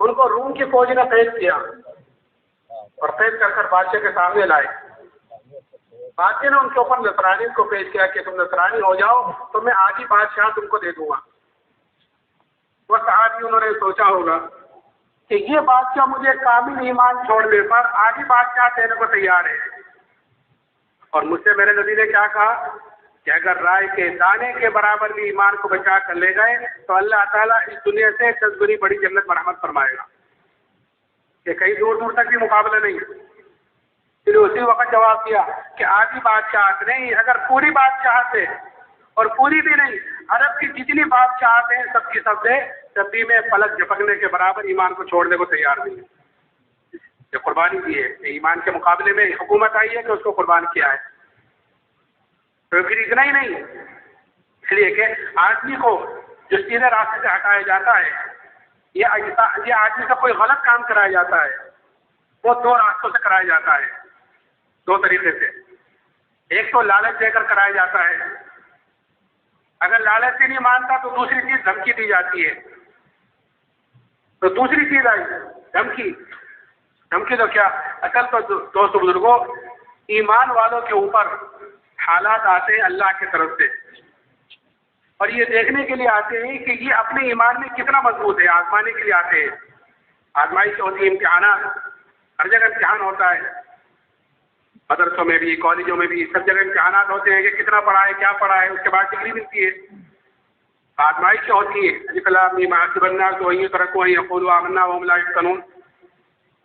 ان کو روم کی فوج نے قید کیا اور قید کر بادشاہ کے سامنے لائے. بادشاہ نے ان کے اوپر نصرانی کو پیش کیا کہ تم نصرانی ہو جاؤ تو میں آدھی بادشاہ تم کو دے دوں گا. وہ صحابی انہوں نے سوچا ہوگا کہ یہ بادشاہ مجھے کامل ایمان چھوڑنے پر آدھی بادشاہ دینے کو تیار ہے، اور مجھ سے میرے نبی نے کیا کہا کہ اگر رائے کے دانے کے برابر بھی ایمان کو بچا کر لے گئے تو اللہ تعالیٰ اس دنیا سے 10 گنی بڑی جنت مرحمت فرمائے گا، کہ کہیں دور دور تک بھی مقابلہ نہیں. پھر اسی وقت جواب دیا کہ آدھی بادشاہت نہیں، اگر پوری بادشاہت ہے اور پوری بھی نہیں، عرب کی جتنی بادشاہت ہیں سب کی سب سے جب بھی میں پلک جھپکنے کے برابر ایمان کو چھوڑنے کو تیار نہیں ہے. جو قربانی دی ہے ایمان کے مقابلے میں حکومت آئی ہے کہ اس کو قربان کیا ہے. تو پھر اتنا ہی نہیں، اس لیے کہ آدمی کو جو سیدھے راستے سے ہٹایا جاتا ہے، یہ آدمی کا کوئی غلط کام کرایا جاتا ہے، وہ 2 راستوں سے کرایا جاتا ہے، 2 طریقے سے. ایک تو لالچ دے کر کرایا جاتا ہے، اگر لالچ سے نہیں مانتا تو دوسری چیز دھمکی دی جاتی ہے. تو دوسری چیز آئی دھمکی. دھمکی تو کیا، اصل تو دوست بزرگوں ایمان والوں کے اوپر حالات آتے ہیں اللہ کی طرف سے، اور یہ دیکھنے کے لیے آتے ہیں کہ یہ اپنے ایمان میں کتنا مضبوط ہے، آزمانے کے لیے آتے ہیں. آزمائش ہوتی ہے، امتحانات، ہر جگہ امتحان ہوتا ہے، مدرسوں میں بھی کالجوں میں بھی سب جگہ امتحانات ہوتے ہیں کہ کتنا پڑھا ہے، کیا پڑھا ہے، اس کے بعد ڈگری ملتی ہے. آزمائش ہوتی ہے.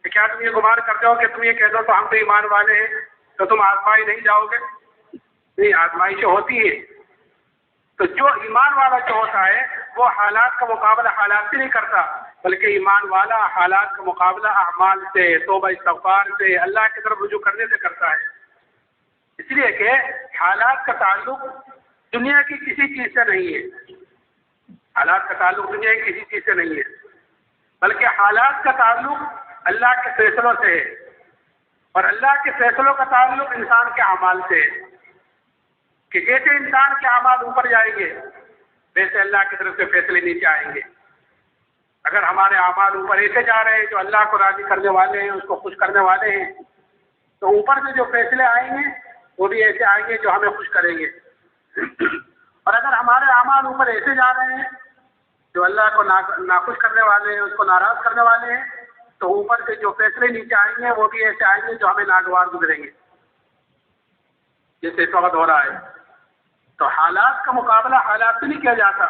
کیا تم یہ گمان کرتے ہو کہ تم یہ کہہ دو تو ہم تو ایمان والے ہیں تو تم آزمائی نہیں جاؤ گے؟ نہیں، آزمائش ہوتی ہے. تو جو ایمان والا جو ہوتا ہے وہ حالات کا مقابلہ حالات سے نہیں کرتا، بلکہ ایمان والا حالات کا مقابلہ اعمال سے، توبہ استغفار سے، اللہ کی طرف رجوع کرنے سے کرتا ہے. اس لیے کہ حالات کا تعلق دنیا کی کسی چیز سے نہیں ہے، حالات کا تعلق دنیا کی کسی چیز سے نہیں ہے، بلکہ حالات کا تعلق اللہ کے فیصلوں سے ہے، اور اللہ کے فیصلوں کا تعلق انسان کے اعمال سے ہے. کہ جیسے انسان کے اعمال اوپر جائیں گے ویسے اللہ کی طرف سے فیصلے نیچے آئیں گے. اگر ہمارے اعمال اوپر ایسے جا رہے ہیں جو اللہ کو راضی کرنے والے ہیں، اس کو خوش کرنے والے ہیں، تو اوپر سے جو فیصلے آئیں گے وہ بھی ایسے آئیں گے جو ہمیں خوش کریں گے. اور اگر ہمارے اعمال اوپر ایسے جا رہے ہیں جو اللہ کو ناخوش کرنے والے ہیں، اس کو ناراض کرنے والے ہیں، تو اوپر سے جو فیصلے نیچے آئیں گے وہ بھی ایسے آئیں گے جو ہمیں ناگوار گزریں گے، جیسے اس وقت ہو رہا ہے. تو حالات کا مقابلہ حالات سے نہیں کیا جاتا،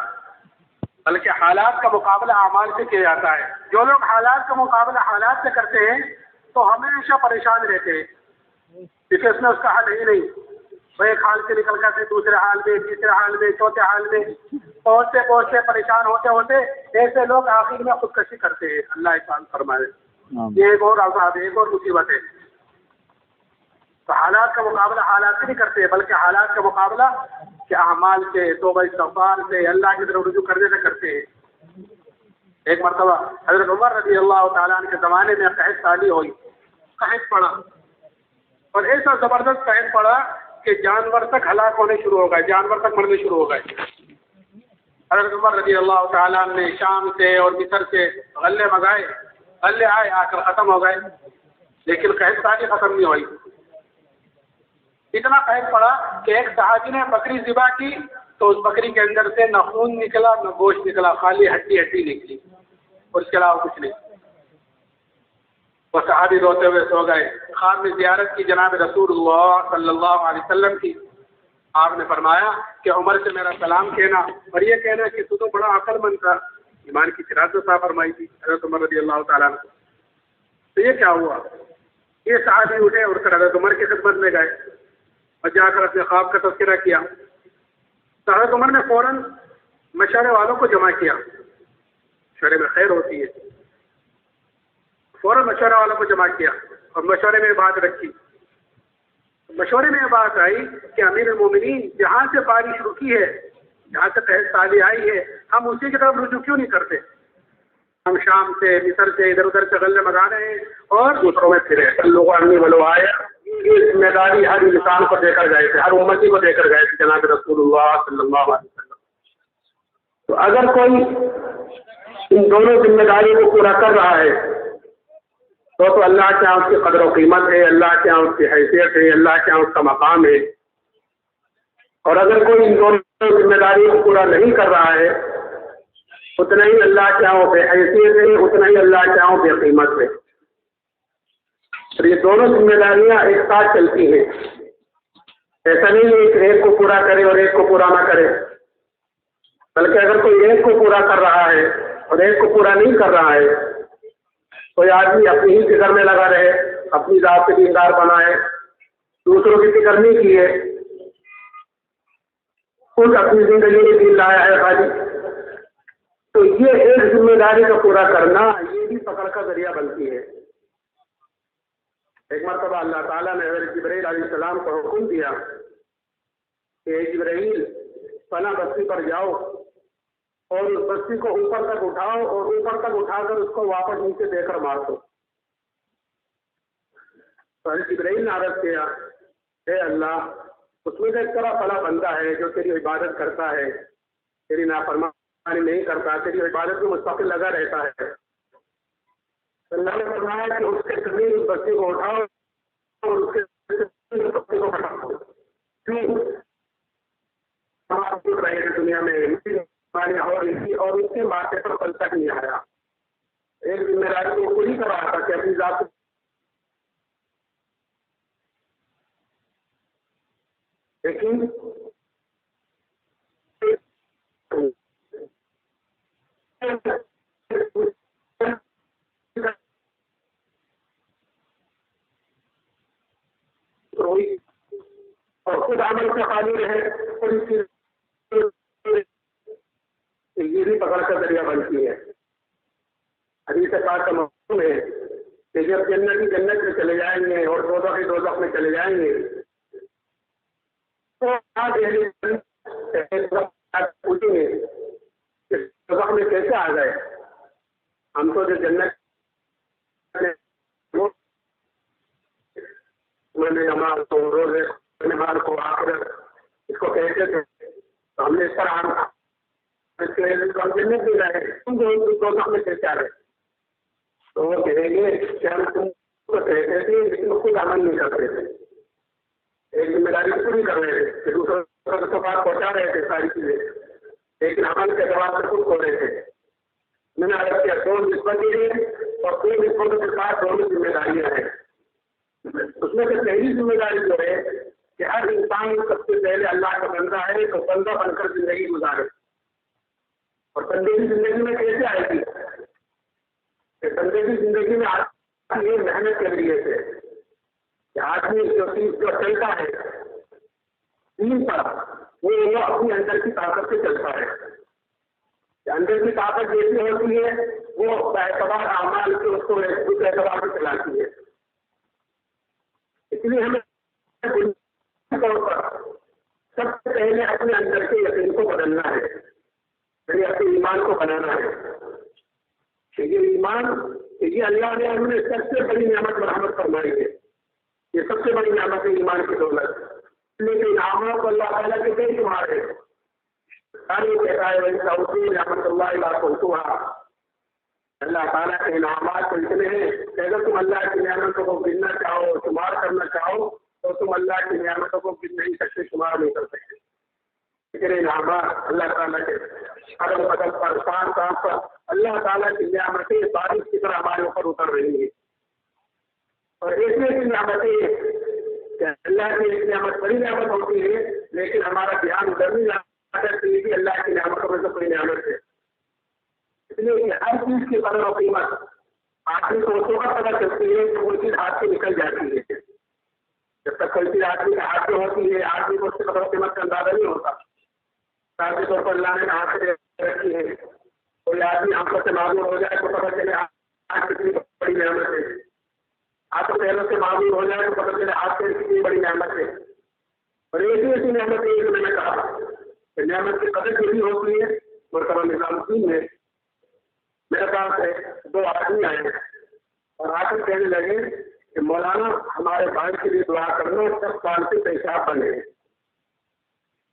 بلکہ حالات کا مقابلہ اعمال سے کیا جاتا ہے. جو لوگ حالات کا مقابلہ حالات سے کرتے ہیں تو ہمیشہ پریشان رہتے ہیں، کیونکہ اس میں اس کا حل ہی نہیں. وہ ایک حال سے نکل کر دوسرے حال میں، تیسرے حال میں، چوتھے حال میں پہنچتے پریشان ہوتے ہوتے ایسے لوگ آخر میں خودکشی کرتے ہیں. اللہ احسان فرمائے. یہ ایک اور عذاب ہے، ایک اور مصیبت ہے. تو حالات کا مقابلہ حالات سے نہیں کرتے، بلکہ حالات کا مقابلہ کہ اعمال سے، توبہ استغفار سے، اللہ کی طرف رجوع کرنے سے کرتے ہیں. ایک مرتبہ حضرت عمر رضی اللہ تعالیٰ عنہ کے زمانے میں قحط سالی ہوئی، قحط پڑا، اور ایسا زبردست قحط پڑا کہ جانور تک ہلاک ہونے شروع ہو گئے، جانور تک مرنے شروع ہو گئے. حضرت عمر رضی اللہ تعالیٰ عنہ نے شام سے اور مصر سے غلے منگائے، غلے آئے، آ کر ختم ہو گئے، لیکن قحط سالی ختم نہیں ہوئی. اتنا قحط پڑا کہ ایک صحابی نے بکری ذبح کی تو اس بکری کے اندر سے نہ خون نکلا نہ گوشت نکلا، خالی ہڈی نکلی، اور اس کے علاوہ کچھ نہیں. وہ صحابی روتے ہوئے سو گئے. خواب میں زیارت کی جناب رسول اللہ صلی اللہ علیہ وسلم کی. آپ نے فرمایا کہ عمر سے میرا سلام کہنا اور یہ کہنا کہ تو بڑا عقل مند تھا. ایمان کی فراست صاحب فرمائی تھی حضرت عمر رضی اللہ تعالیٰ عنہ. تو یہ کیا ہوا؟ یہ صحابی اٹھے اور حضرت عمر کی خدمت میں گئے اور جا کر اپنے خواب کا تذکرہ کیا. تو حضرت عمر نے فوراً مشورے والوں کو جمع کیا، مشورے میں خیر ہوتی ہے. فوراً مشورے والوں کو جمع کیا اور مشورے میں بات رکھی. مشورے میں یہ بات آئی کہ امیر المومنین جہاں سے بارش رکی ہے، جہاں سے قحط سالی آئی ہے، ہم اسی کی طرف رجوع کیوں نہیں کرتے؟ ہم شام سے، مصر سے، ادھر ادھر سے غلے منگا رہے ہیں اور دوسروں میں پھرے. لوگ امی ولو آئے، یہ ذمہ داری ہر انسان کو دے کر گئے تھے، ہر امتی کو دے کر گئے تھے جناب رسول اللہ صلی اللہ علیہ وسلم. تو اگر کوئی ان دونوں ذمہ داریوں کو پورا کر رہا ہے تو اللہ کے یہاں اس کی قدر و قیمت ہے، اللہ کے یہاں اس کی حیثیت ہے، اللہ کے یہاں اس کا مقام ہے۔ اور اگر کوئی ان دونوں ذمہ داریوں کو پورا نہیں کر رہا ہے اتنا ہی اللہ کے یہاں بے حیثیت ہے، اتنا ہی اللہ کے یہاں بے قیمت ہے۔ اور یہ دونوں ذمہ داریاں ایک ساتھ چلتی ہیں، ایسا نہیں ہے کہ ایک کو پورا کرے اور ایک کو پورا نہ کرے، بلکہ اگر کوئی ایک کو پورا کر رہا ہے اور ایک کو پورا نہیں کر رہا ہے، کوئی آدمی اپنی ہی فکر میں لگا رہے، اپنی ذات سے دیندار بنائے، دوسروں کی فکر نہیں کیے، خود اپنی زندگی میں دین لایا ہے خالی، تو یہ ایک ذمہ داری کا پورا کرنا یہ بھی پکڑ کا ذریعہ بنتی ہے۔ ایک مرتبہ اللہ تعالیٰ نے حضرت جبرائیل علیہ السلام کو حکم دیا کہ اے جبرائیل فلاں بستی پر جاؤ اور اس بستی کو اوپر تک اٹھاؤ اور اوپر تک اٹھا کر اس کو واپس نیچے دے کر مار دو۔ تو حضرت جبرائیل نے عرض کیا اے اللہ اس میں سے ایک طرح فلاں بندہ ہے جو تیری عبادت کرتا ہے، تیری نافرمانی نہیں کرتا، تیری عبادت میں مستقل لگا رہتا ہے۔ اللہ نے فرمایا کہ اس کے زمین اس بستی کو اٹھاؤ اور اس کے بستی کو ہٹاؤ۔ کیوں ہم رہے ہیں دنیا میں اور اس کے ماتھے پر پل تک نہیں آیا، ایک ذمہ داری کو پوری کر رہا تھا کہ اپنی ذات لیکن اور خود عمل سے خالی رہے اور اس کی یہ بھی پکڑ کا ذریعہ بنتی ہے۔ حدیث پاک کا مفہوم ہے کہ جب جنتی جنت میں چلے جائیں گے اور دوزخی دوزخ میں چلے جائیں گے تو پوچھیں گے کہ دوزخ میں کیسے آ گئے، ہم تو جو جنت میں نے نماز کو روزے نماز کو آخرت اس کو کہتے تھے تو ہم نے اس طرح جنت میں گئے، تم دوزخ میں کیسے آ گئے؟ تو وہ کہیں گے کہ ہم تم کو کہتے تھے لیکن خود عمل نہیں کرتے تھے، ایک ذمہ داری پوری کر رہے تھے کہ دوسروں کو پاس پہنچا رہے تھے ساری چیزیں، لیکن عمل کے جواب سے خود کھو رہے تھے۔ میں نے عرض کیا دو نسبتیں ہیں اور دو نسبتوں کے ساتھ دونوں ذمہ داریاں ہیں۔ اس میں سے پہلی ذمہ داری جو ہے کہ ہر انسان سب سے پہلے اللہ کا بندہ ہے تو بندہ بن کر زندگی گزارے، اور بندے کی زندگی میں کیسے آئے گی کہ بندے کی زندگی میں آتی ہے محنت کے ذریعے سے، کہ آدمی جو چیز جو چلتا ہے دین پر وہ اپنی اندر کی طاقت سے چلتا ہے، اندر کی طاقت جیسی ہوتی ہے وہ اعتبار اعمال کے اس کو اس اعتبار سے چلاتی ہے۔ اس لیے ہمیں طور پر سب سے پہلے اپنے اندر کے یقین کو بدلنا ہے، یعنی اپنے ایمان کو بنانا ہے کہ یہ ایمان کہ یہ اللہ نے ہمیں سب سے بڑی نعمت مرحمت فرمائی ہے، یہ سب سے بڑی نعمت ہے ایمان کی دولت، لیکن انعامات کو اللہ تعالیٰ کے بے شمار ہے۔ کہتا ہے رحمت اللہ پہنچا اللہ تعالیٰ کے انعامات تو اتنے ہیں کہ اگر تم اللہ کی نعمتوں کو گننا چاہو شمار کرنا چاہو تو تم اللہ کی نعمتوں کو گن نہیں سکتے، شمار نہیں کر سکتے۔ اتنے انعامات اللہ تعالیٰ کے قدم قدم پر کام کام پر اللہ تعالیٰ کی نعمتیں بارش کی طرح ہمارے اوپر اتر رہی ہیں، اور ایسی ایسی نعمتیں کہ اللہ کی ایک نعمت بڑی نعمت ہوتی ہے لیکن ہمارا دھیان ادھر نہیں جاتا کہ یہ اللہ کی نعمتوں میں سے کوئی نعمت ہے۔ اس لیے کہ ہر چیز کی قدر و قیمت آدمی کو اس وقت پتہ چلتی ہے کہ وہ چیز ہاتھ سے نکل جاتی ہے، جب تک کوئی چیز آدمی کے ہاتھ میں ہوتی ہے آدمی کو اس کی قدر و قیمت کا اندازہ نہیں ہوتا۔ مثال کے طور پر اللہ نے ہاتھ سے رکھی ہے، کوئی آدمی آنکھوں سے معلوم ہو جائے تو پتہ چلے آج کتنی بڑی نعمت ہے، ہاتھ پیروں سے معلوم ہو جائے تو پتہ چلے ہاتھ سے کتنی بڑی نعمت ہے۔ اور ایسی ایسی نعمت ہے جو میں نے کہا کہ نعمت کی قدر کتنی ہوتی ہے۔ مرتبہ نظام الدین میں میرے پاس دو آدمی آئے اور آ کر کہنے لگے کہ مولانا ہمارے بھائی کے لیے دعا کرنا 10 سال سے پیشاب بنے،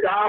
4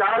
4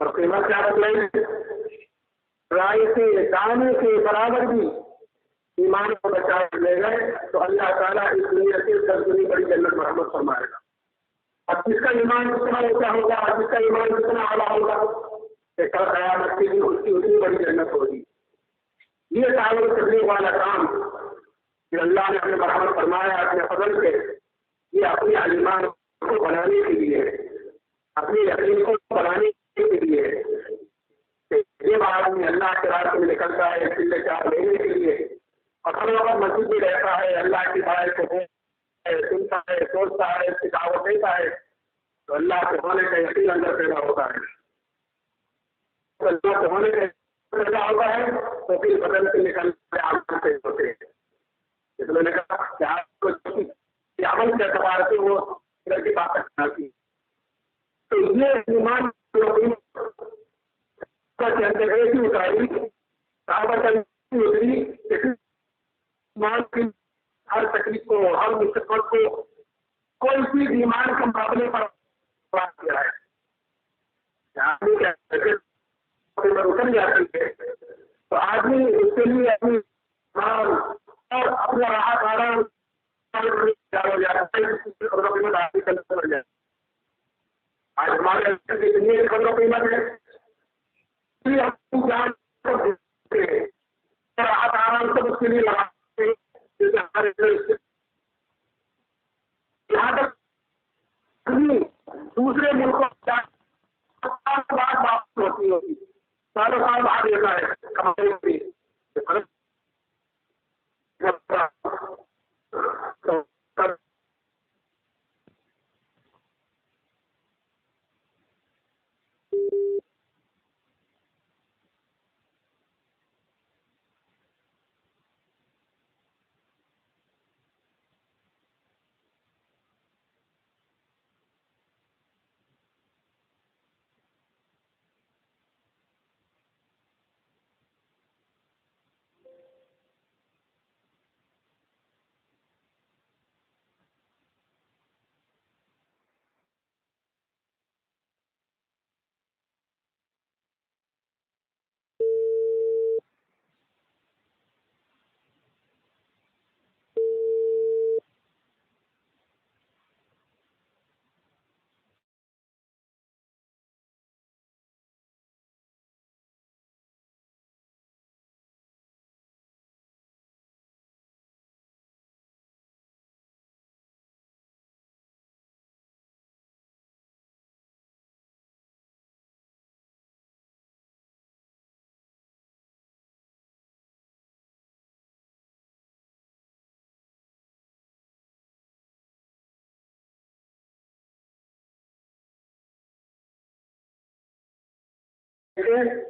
اور قیمت کیا بتلائی؟ رائے کے دانے کے برابر بھی ایمان کو بچا لے گئے تو اللہ تعالیٰ اس دنیا سے 10 گنی بڑی جنت مرحمت فرمائے گا. اب جس کا ایمان کتنا اونچا ہوگا، جس کا ایمان کتنا اعلیٰ ہوگا، کہ کل قیامت کے دن اس کی اتنی بڑی جنت ہوگی. یہ دعوت تبلیغ والا کام کہ اللہ نے اپنے مرحمت فرمایا اپنے فضل سے، یہ اپنے ایمان کو بنانے کے لیے، اپنے یقین کو بنانے کے لیے، یہ آدمی اللہ کے راستے میں نکلتا ہے چلے چار لینے کے لیے، اور ہر وقت مسجد میں رہتا ہے، اللہ کی بات کو سنتا ہے، سوچتا ہے، اس کی دعوت دیتا ہے، تو اللہ کے ہونے کا یقین اندر پیدا ہوتا ہے. اللہ کے ہونے کا پیدا ہوتا ہے تو پھر بدل سے نکلنے آتے ہوتے ہیں. اس میں نے کہا کہ آپ کو عمل کے اعتبار سے وہ ادھر کی بات کرنا تھی. تو یہ ایمان کے اندر ایسی اتاری صحابہ اتری ایمان کی ہر تکلیف کو، ہر مشقت کو کوئی چیز ایمان کے مقابلے پر بات کیا ہے. اتر جاتی ہے تو آدمی اس کے لیے اپنی اور اپنا راحت آرام ہو جاتا ہے. آج ہمارے خبروں قیمت ہے راحت آرام سے اس کے لیے لگاتے یہاں تک دوسرے ملکوں بات ہوتی ہوگی، سالوں سال بعد دیتا ہے کمانے میں.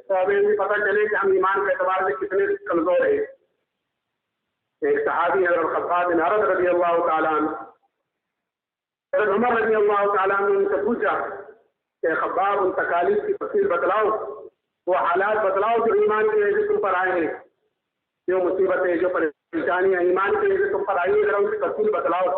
تو اب یہ پتہ چلے کہ ہم ایمان کے اعتبار سے کتنے کمزور ہیں. ایک صحابی حضرت خباب بن عرب رضی اللہ تعالیٰ عنہ، حضرت عمر رضی اللہ تعالیٰ عنہ نے ان سے پوچھا کہ خباب ان تکالیف کی تفصیل بتلاؤ، وہ حالات بتلاؤ جو ایمان کی وجہ سے تم پر آئے ہیں، جو مصیبتیں، جو پریشانیاں ایمان کی وجہ سے تم پر آئی ہیں، ذرا ان کی تفصیل بتلاؤ.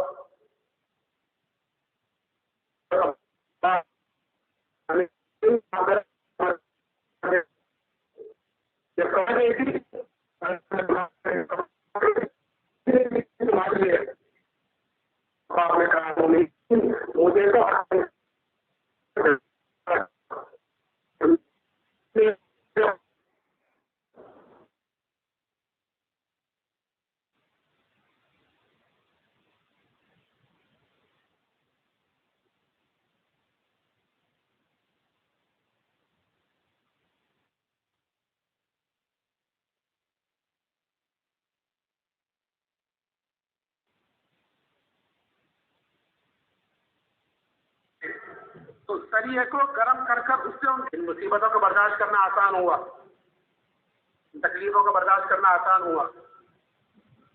تو سریے کو گرم کر اس سے ان مصیبتوں کو برداشت کرنا آسان ہوا، ان تکلیفوں کو برداشت کرنا آسان ہوا.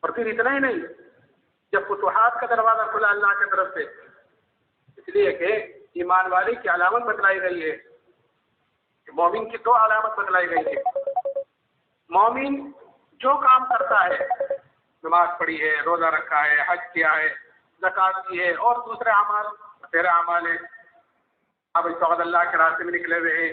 اور پھر اتنا ہی نہیں، جب فتوحات کا دروازہ کھلا اللہ کی طرف سے، اس لیے کہ ایمان والی کی علامت بتلائی گئی ہے، مومن کی 2 علامت بتلائی گئی ہے. مومن جو کام کرتا ہے، نماز پڑھی ہے، روزہ رکھا ہے، حج کیا ہے، زکات کی ہے، اور دوسرے اعمال تیرے اعمال ہیں، اب اس وقت اللہ کے راستے میں نکلے ہوئے ہیں،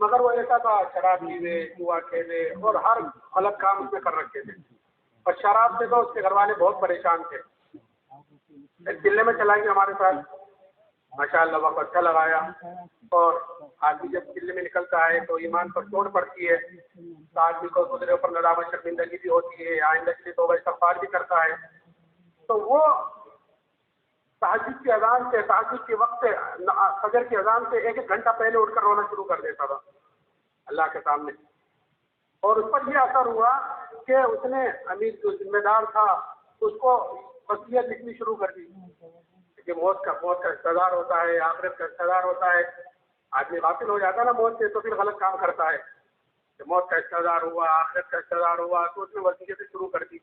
مگر وہ ایسا تھا شراب پینے، جوا کھیلے اور ہر غلط کام اس میں کر رکھے تھے، اور شراب سے تو اس کے گھر والے بہت پریشان تھے۔ ایک چلے میں چلا گیا ہمارے ساتھ، ماشاء اللہ وقت اچھا لگایا، اور آدمی جب چلے میں نکلتا ہے تو ایمان پر چوٹ پڑتی ہے، تو آدمی کو خود اوپر ندامت شرمندگی بھی ہوتی ہے، آئندہ کے لیے توبہ استغفار بھی کرتا ہے۔ تو وہ تہجد کی اذان سے، تہجد کے وقت سے، فجر کی اذان سے ایک ایک گھنٹہ پہلے اٹھ کر رونا شروع کر دیتا تھا اللہ کے سامنے، اور اس پر یہ اثر ہوا کہ اس نے امیر جو ذمہ دار تھا اس کو وصیت لکھنی شروع کر دی کہ موت کا رشتہ دار ہوتا ہے، آخرت کا رشتہ دار ہوتا ہے۔ آدمی غافل ہو جاتا ہے نا موت سے، تو پھر غلط کام کرتا ہے کہ موت کا رشتہ دار ہوا، آخرت کا رشتہ دار ہوا، تو اس نے وصیت شروع کر دی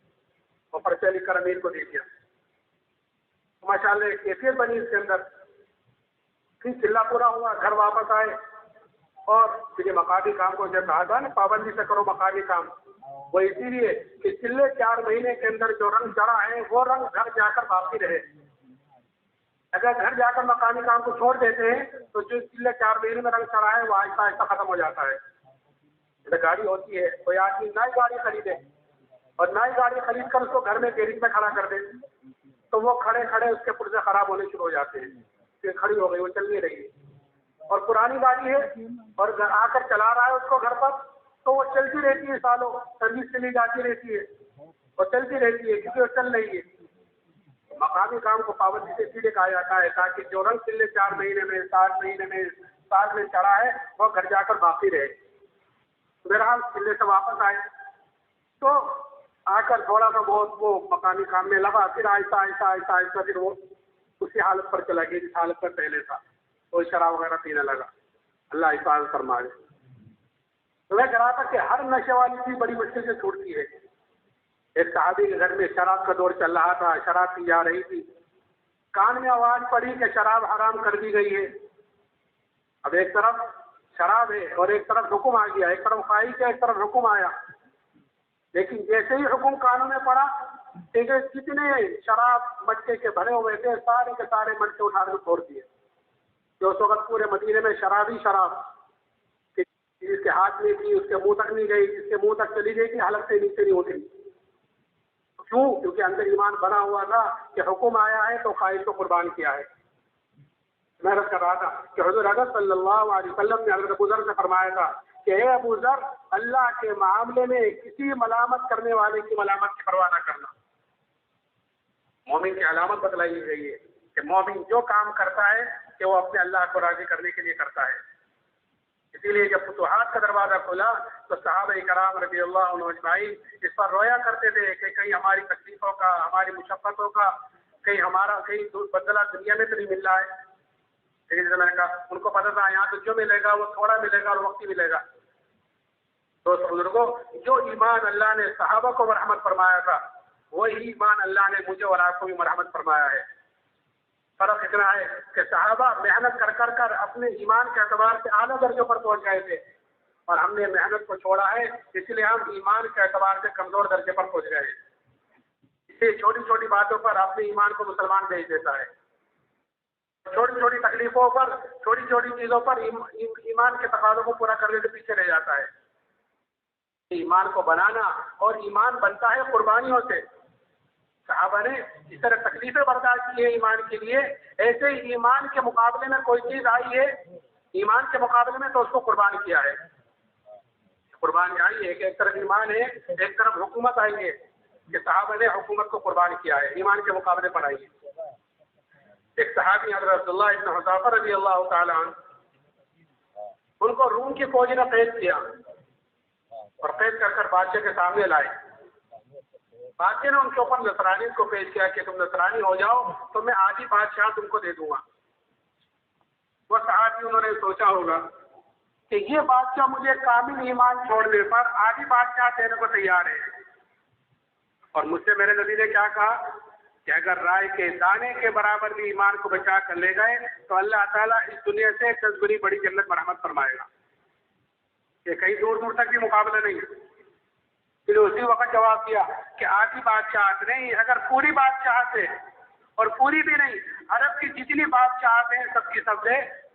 اور پرچہ لکھ کر امیر کو دے دیا۔ ماشاء اللہ ایک کیفیت بنی اس کے اندر۔ پھر چلہ پورا ہوا، گھر واپس آئے، اور پھر یہ مقامی کام کو جب کہا تھا نا پابندی سے کرو مقامی کام، وہ اسی لیے کہ چلے 4 مہینے کے اندر جو رنگ چڑھا ہے وہ رنگ گھر جا کر باقی رہے۔ اگر گھر جا کر مقامی کام کو چھوڑ دیتے ہیں تو جو چلے 4 مہینے میں رنگ چڑھا ہے وہ آہستہ آہستہ ختم ہو جاتا ہے۔ گاڑی ہوتی ہے، کوئی آدمی نئی گاڑی خریدے اور نئی گاڑی خرید کر اس کو گھر میں گیرج میں کھڑا کر دے، تو وہ کھڑے کھڑے اس کے پرزے خراب ہونے شروع ہو جاتے ہیں، پھر کھڑی ہو گئی، وہ چل نہیں رہی۔ اور پرانی گاڑی ہے اور آ کر چلا رہا ہے اس کو گھر پر، تو وہ چلتی رہتی ہے، سالوں سروس کے لیے جاتی رہتی ہے اور چلتی رہتی ہے کیونکہ وہ چل رہی ہے۔ مقامی کام کو پابندی سے سیدھے کہا جاتا ہے تاکہ جو رنگ چلے 4 مہینے میں، 7 مہینے میں، سال میں چڑھا ہے وہ گھر جا کر باقی رہے۔ بہرحال چلے سے واپس آئے تو آ کر تھوڑا سا بہت وہ مقامی کام میں لگا، پھر آہستہ آہستہ آہستہ آہستہ پھر وہ اسی حالت پر چلا گیا جس حالت پر پہلے تھا، وہ شراب وغیرہ پینے لگا۔ اللہ حفاظت فرمائے۔ تو میں کہہ رہا تھا کہ ہر نشے والی چیز بڑی مشکل سے چھوٹتی ہے۔ ایک صحابی کے گھر میں شراب کا دور چل رہا تھا، شراب پی جا رہی تھی، کان میں آواز پڑی کہ شراب حرام کر دی گئی ہے۔ اب ایک طرف شراب ہے اور ایک طرف حکم آ گیا، ایک طرف خواہش ہے، ایک طرف حکم آیا، لیکن جیسے ہی حکم کانوں میں پڑا کہ کتنے شراب مٹکے کے بھرے ہوئے تھے سارے کے سارے مٹکے اٹھا کر چھوڑ دیے۔ جو اس وقت پورے مدینے میں شراب ہی شراب، جس کے ہاتھ میں تھی اس کے منہ تک نہیں گئی، جس کے منہ تک چلی گئی تھی حلق سے نیچے نہیں ہوتی۔ کیوں؟ کیونکہ اندر ایمان بنا ہوا تھا کہ حکم آیا ہے تو خواہش کو قربان کیا ہے۔ میں عرض کر رہا تھا کہ حضور اعظم صلی اللہ علیہ وسلم نے حضرت ابو ذر سے فرمایا تھا کہ اے ابو ذر، اللہ کے معاملے میں کسی ملامت کرنے والے کی ملامت کی پرواہ نہ کرنا۔ مومن کی علامت بتلائی گئی ہے کہ مومن جو کام کرتا ہے کہ وہ اپنے اللہ کو راضی کرنے کے لیے کرتا ہے۔ اسی لیے جب فتوحات کا دروازہ کھلا تو صحابہ کرام رضی اللہ عنہم اجمعین اس پر رویا کرتے تھے کہ کہیں ہماری تکلیفوں کا، ہماری مشقتوں کا کہیں ہمارا کہیں بدلہ دنیا میں تو نہیں مل رہا ہے۔ ان کو پتہ تھا یہاں تو جو ملے گا وہ تھوڑا ملے گا اور وقتی ملے گا۔ تو بزرگوں، جو ایمان اللہ نے صحابہ کو مرحمت فرمایا تھا وہی ایمان اللہ نے مجھے اور آپ کو بھی مرحمت فرمایا ہے۔ فرق اتنا ہے کہ صحابہ محنت کر کر اپنے ایمان کے اعتبار سے اعلیٰ درجوں پر پہنچ گئے تھے، اور ہم نے محنت کو چھوڑا ہے اس لیے ہم ایمان کے اعتبار سے کمزور درجے پر پہنچ گئے ہیں۔ اسے چھوٹی چھوٹی باتوں پر اپنے ایمان کو مسلمان بھیج دیتا ہے، چھوٹی چھوٹی تکلیفوں پر، چھوٹی چھوٹی چیزوں پر ایمان کے تقاضوں کو پورا کرنے سے پیچھے رہ جاتا ہے۔ ایمان کو بنانا اور ایمان بنتا ہے قربانیوں سے۔ صحابہ نے اس طرح تکلیفیں برداشت کی ہے ایمان کے لیے، ایسے ہی ایمان کے مقابلے میں کوئی چیز آئی ہے ایمان کے مقابلے میں تو اس کو قربان کیا ہے۔ قربانی آئی ہے کہ ایک طرف ایمان ہے، ایک طرف حکومت آئی ہے کہ صحابہ نے حکومت کو قربان کیا ہے، ایمان کے مقابلے پر آئی ہے۔ ایک صحابی حضرت عبداللہ ابن حذافہ رضی اللہ تعالیٰ عنہ، ان کو روم کی فوج نے قید کیا اور قید کر کر بادشاہ کے سامنے لائے۔ بادشاہ نے ان کے اوپر نصرانیت کو پیش کیا کہ تم نصرانی ہو جاؤ تو میں آدھی بادشاہ تم کو دے دوں گا۔ وہ صحابی انہوں نے سوچا ہوگا کہ یہ بادشاہ مجھے کامل ایمان چھوڑنے پر آدھی بادشاہ دینے کو تیار ہے، اور مجھ سے میرے نبی نے کیا کہا کہ اگر رائے کے دانے کے برابر بھی ایمان کو بچا کر لے گئے تو اللہ تعالیٰ اس دنیا سے 10 گنی بڑی جنت مرحمت فرمائے گا۔ یہ کہیں دور دور تک بھی مقابلہ نہیں۔ پھر اسی وقت جواب دیا کہ آدھی بادشاہت نہیں، اگر پوری بادشاہت ہے اور پوری بھی نہیں، عرب کی جتنی بادشاہت ہیں سب کی سب سے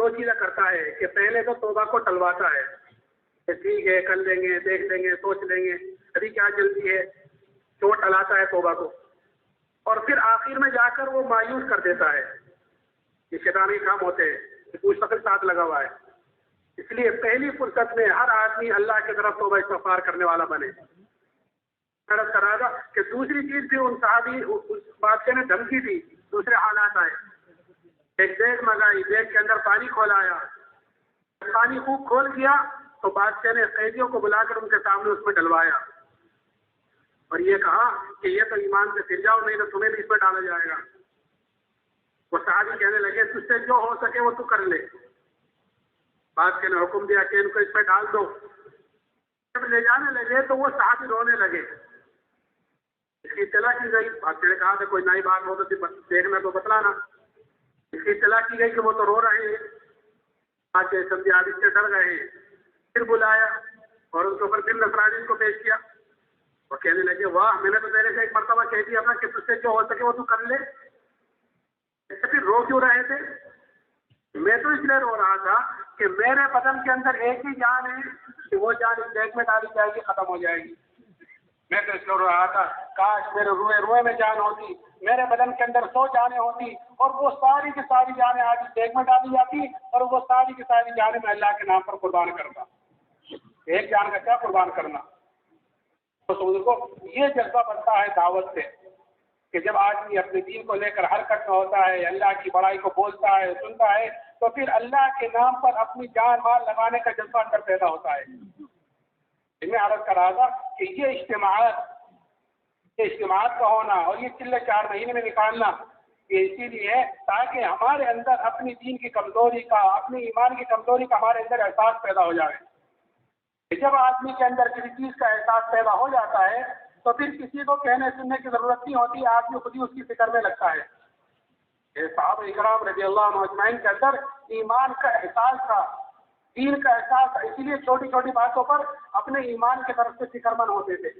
دو چیزیں کرتا ہے کہ پہلے تو توبہ کو ٹلواتا ہے کہ ٹھیک ہے کر لیں گے، دیکھ لیں گے، سوچ لیں گے، ابھی کیا جلدی ہے، تو ٹلاتا ہے توبہ کو، اور پھر آخر میں جا کر وہ مایوس کر دیتا ہے۔ یہ شیطانی کام ہوتے ہیں کہ کچھ فقر ساتھ لگا ہوا ہے۔ اس لیے پہلی فرصت میں ہر آدمی اللہ کی طرف توبہ استغفار کرنے والا بنے۔ عرض کرا تھا کہ دوسری چیز بھی ان صحابی اس بادشاہ نے دھمکی دی، دوسرے حالات آئے، ایک دیگ منگائی، دیگ کے اندر پانی کھولایا، پانی خوب کھول دیا تو بادشاہ نے قیدیوں کو بلا کر ان کے سامنے اس میں ڈلوایا اور یہ کہا کہ یہ تو ایمان سے پھر جاؤ، نہیں تو تمہیں بھی اس میں ڈالا جائے گا۔ وہ صحابی کہنے لگے تجھ سے جو ہو سکے وہ تو کر لے۔ بادشاہ نے حکم دیا کہ ان کو اس میں ڈال دو۔ جب لے جانے لگے تو وہ صحابی رونے لگے، اس کی اطلاع کی گئی، بادشاہ نے کہا تھا کوئی نئی بات ہو تو دیکھنا تو بتلانا۔ اس کی اطلاع کی گئی کہ وہ تو رو رہے ہیں، آج سمجھے آدمی سے ڈر گئے ہیں۔ پھر بلایا اور ان کے اوپر پھر نصرانی کو پیش کیا۔ وہ کہنے لگے واہ، میں نے تو میرے سے ایک مرتبہ کہہ دیا تھا کہ تجھ سے جو ہو سکے وہ تو کر لے، پھر رو کیوں رہے تھے؟ میں تو اس لیے رو رہا تھا کہ میرے بدن کے اندر ایک ہی جان ہے کہ وہ جان اس دیگ میں ڈالی جائے گی، ختم ہو جائے گی۔ میں تو اس لیے رو رہا تھا کاش میرے روئے میں جان ہوتی، میرے بدن کے اندر 100 جانیں ہوتی اور وہ ساری کی ساری جانیں آج اس دیگ میں ڈالی جاتی اور وہ ساری کی ساری جانیں میں اللہ کے نام پر قربان کرتا۔ ایک جان کا کیا قربان کرنا؟ تو یہ جذبہ بنتا ہے دعوت سے کہ جب آدمی اپنے دین کو لے کر حرکت میں ہوتا ہے، اللہ کی بڑائی کو بولتا ہے، سنتا ہے، تو پھر اللہ کے نام پر اپنی جان مال لگانے کا جذبہ اندر پیدا ہوتا ہے۔ میں عرض کر رہا تھا کہ یہ اجتماعات کا ہونا اور یہ چلے 4 مہینے میں نکالنا یہ اسی لیے ہے تاکہ ہمارے اندر اپنی دین کی کمزوری کا، اپنی ایمان کی کمزوری کا ہمارے اندر احساس پیدا ہو جائے۔ جب آدمی کے اندر کسی چیز کا احساس پیدا ہو جاتا ہے تو پھر کسی کو کہنے سننے کی ضرورت نہیں ہوتی، آدمی خود ہی اس کی فکر میں لگتا ہے۔ صحابہ اکرام رضی اللہ عنہ اجمعین کے اندر ایمان کا احساس تھا، دین کا احساس تھا، اسی لیے چھوٹی چھوٹی باتوں پر اپنے ایمان کی طرف سے فکر مند ہوتے تھے۔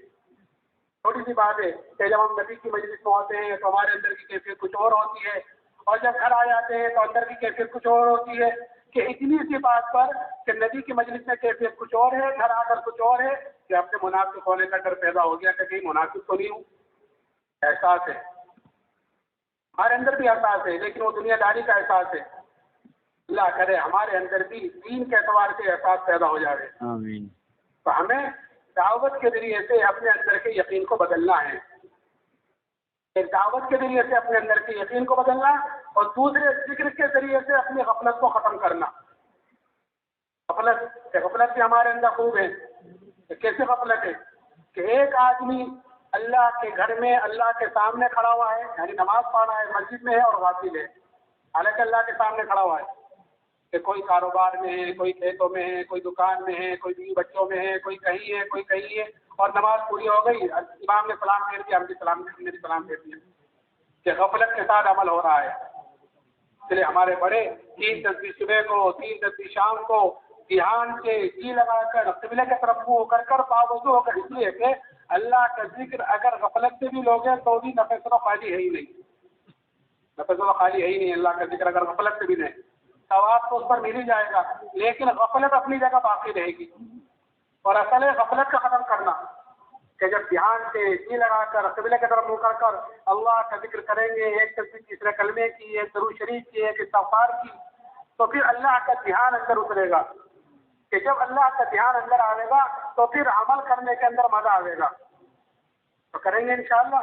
چھوٹی سی بات ہے کہ جب ہم نبی کی مجلس میں ہوتے ہیں تو ہمارے اندر کی کیفیت کچھ اور ہوتی ہے، اور جب گھر آ جاتے ہیں تو اندر کی کیفیت کچھ اور ہوتی ہے، کہ اتنی سی بات پر کہ نبی کی مجلس میں کیفیت کچھ اور ہے، گھر آ کر کچھ اور ہے، کہ اپنے منافق ہونے کا ڈر پیدا ہو گیا کہ کہیں منافق تو نہیں ہوں۔ احساس ہے ہمارے اندر بھی احساس ہے، لیکن وہ دنیا داری کا احساس ہے۔ اللہ کرے ہمارے اندر بھی دین کے اعتبار سے احساس پیدا ہو جائے۔ آمین۔ تو ہمیں دعوت کے ذریعے سے اپنے اندر کے یقین کو بدلنا ہے، ایک دعوت کے ذریعے سے اپنے اندر کے یقین کو بدلنا اور دوسرے ذکر کے ذریعے سے اپنی غفلت کو ختم کرنا۔ غفلت بھی ہمارے اندر خوب ہے۔ کیسے غفلت ہے کہ ایک آدمی اللہ کے گھر میں اللہ کے سامنے کھڑا ہوا ہے، یعنی نماز پڑھ رہا ہے، مسجد میں ہے اور غافل ہے، حالانکہ اللہ کے سامنے کھڑا ہوا ہے، کہ کوئی کاروبار میں ہے، کوئی کھیتوں میں ہے، کوئی دکان میں ہے، کوئی بیوی بچوں میں ہے، کوئی کہیں ہے، کوئی کہیں ہے، اور نماز پوری ہو گئی، امام نے سلام پھیر دیا، ہم بھی سلام پھیر دیا، کہ غفلت کے ساتھ عمل ہو رہا ہے۔ اس لیے ہمارے بڑے 3 تسبیح صبح کو، 3 تسبیح شام کو دھیان سے جی لگا کر قبلے کی طرف منہ کر کر باوضو ہو کر، اس لیے کہ اللہ کا ذکر اگر غفلت سے بھی لوگ ہیں تو بھی نفس و خالی ہے ہی نہیں، نفس و خالی ہے ہی نہیں۔ اللہ کا ذکر اگر غفلت سے بھی نہیں، ثواب تو اس پر مل ہی جائے گا، لیکن غفلت اپنی جگہ باقی رہے گی۔ اور اصل ہے غفلت کا ختم کرنا، کہ جب دھیان سے جی لگا کر قبلے کی طرف منہ کر کر اللہ کا ذکر کریں گے، ایک تسبیح تیسرے کلمے کی، ایک درود شریف کی، ایک استغفار کی، تو پھر اللہ کا دھیان اندر اترے گا، کہ جب اللہ کا دھیان اندر آئے گا تو پھر عمل کرنے کے اندر مزہ آئے گا، تو کریں گے انشاءاللہ۔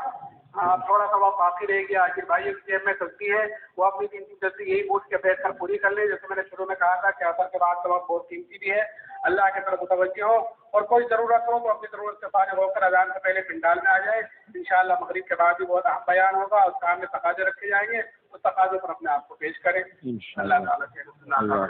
تھوڑا سا وہ باقی رہ گیا کہ بھائیوں کی جیب میں تسبیح ہے، وہ اپنی 3 تسبیح یہی پوچھ کے بیٹھ کر پوری کر لیں، جیسے میں نے شروع میں کہا تھا کہ اثر کے بعد کا وقت بہت قیمتی بھی ہے، اللہ کی طرف متوجہ ہو، اور کوئی ضرورت ہو تو اپنی ضرورت سے فارغ ہو کر اذان سے پہلے پنڈال میں آ جائے۔ انشاءاللہ مغرب کے بعد بھی بہت اہم بیان ہوگا، اس کام میں تقاضے رکھے جائیں گے، اس تقاضوں پر اپنے آپ کو پیش کریں۔ اللہ تعالیٰ